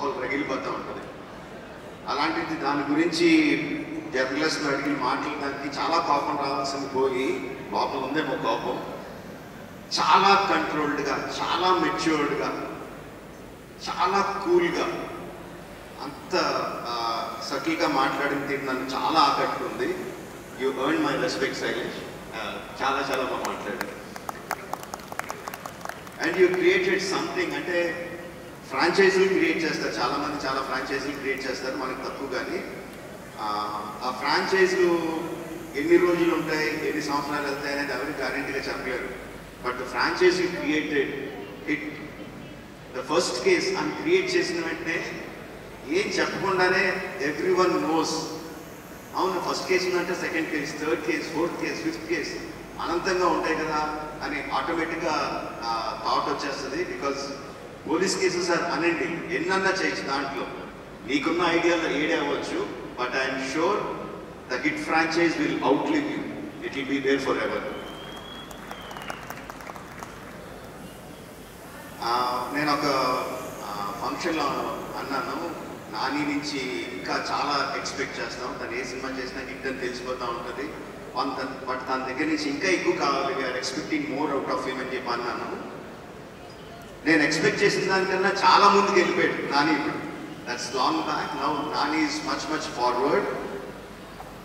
లోపల రగిలిపోతూ ఉంటుంది. అలాంటిది దాని గురించి జర్నలిస్టులు అడిగి మాట్లాడడానికి చాలా కోపం రావాల్సింది పోయి లోపల ఉందేమో కోపం. చాలా కంట్రోల్డ్గా, చాలా మెచ్యూర్డ్గా, చాలా కూల్గా, అంత సటిల్గా మాట్లాడిన తీరు నన్ను చాలా ఆకట్టుకుంది. You earn my respect Shailesh. చాలా చాలా బాగా మాట్లాడారు. And you created something. అంటే ఫ్రాంచైజీలు క్రియేట్ చేస్తారు చాలామంది, చాలా ఫ్రాంచైజీలు క్రియేట్ చేస్తారు, మనకు తక్కువ. కానీ ఆ ఫ్రాంచైజీలు ఎన్ని రోజులు ఉంటాయి, ఎన్ని సంవత్సరాలు వెళ్తాయి అనేది ఎవరికి గ్యారెంటీగా చెప్పలేరు. But the franchise created it. The first case అని క్రియేట్ చేసిన వెంటనే ఏం చెప్పకుండానే ఎవ్రీ వన్ నోస్, అవును ఫస్ట్ కేసు ఉందంటే second case, third case, fourth case, fifth case అనంతంగా ఉంటాయి కదా అని ఆటోమేటిక్గా థాట్ వచ్చేస్తుంది. బికాజ్ పోలీస్ కేసెస్ సార్ అనండి ఎన్నన్నా చేయొచ్చు, దాంట్లో నీకున్న ఐడియాలో ఏడే అవ్వచ్చు. But I'm sure the hit franchise will outlive you. It will be there forever. నేను ఒక ఫంక్షన్లో అన్నాను, నాని నుంచి ఇంకా చాలా ఎక్స్పెక్ట్ చేస్తాం, తను ఏ సినిమా చేసినా హిట్ అని తెలిసిపోతూ ఉంటుంది. బట్ తన దగ్గర నుంచి ఇంకా ఎక్కువ కావాలి, we are expecting more out of him అని చెప్పి అన్నాను. నేను ఎక్స్పెక్ట్ చేసిన దానికన్నా చాలా ముందుకు వెళ్ళిపోయాడు నాని. ఇప్పుడు that's long back. Now Nani is much much forward.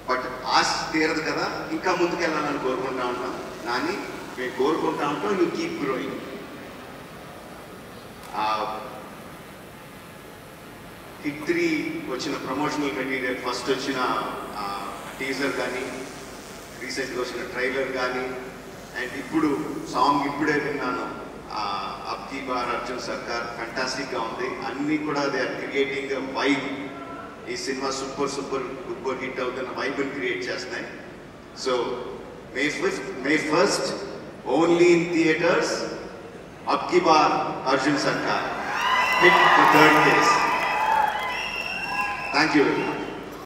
But ఆశ తీరదు కదా, ఇంకా ముందుకు వెళ్ళాలని కోరుకుంటా ఉంటాం. నాని మేము కోరుకుంటా ఉంటాం, యూ కీప్ గ్రోయింగ్. హిట్ 3 వచ్చిన ప్రమోషనల్ మెటీరియల్, ఫస్ట్ వచ్చిన టీజర్ కానీ, రీసెంట్గా వచ్చిన ట్రైలర్ కానీ, అండ్ ఇప్పుడు సాంగ్ ఇప్పుడే విన్నాను, అబ్కీ బార్ అర్జున్ సర్కార్, ఫ్యాంటాస్టిక్గా ఉంది. అన్నీ కూడా దే ఆర్ క్రియేటింగ్ వైబ్. ఈ cinema super super super hit అవుతున్న వైబ్ని క్రియేట్ చేస్తున్నాయి. So May 1st only in theatres, అబ్కీ బార్ Arjun Sarkar, hit the third case. Thank you very much.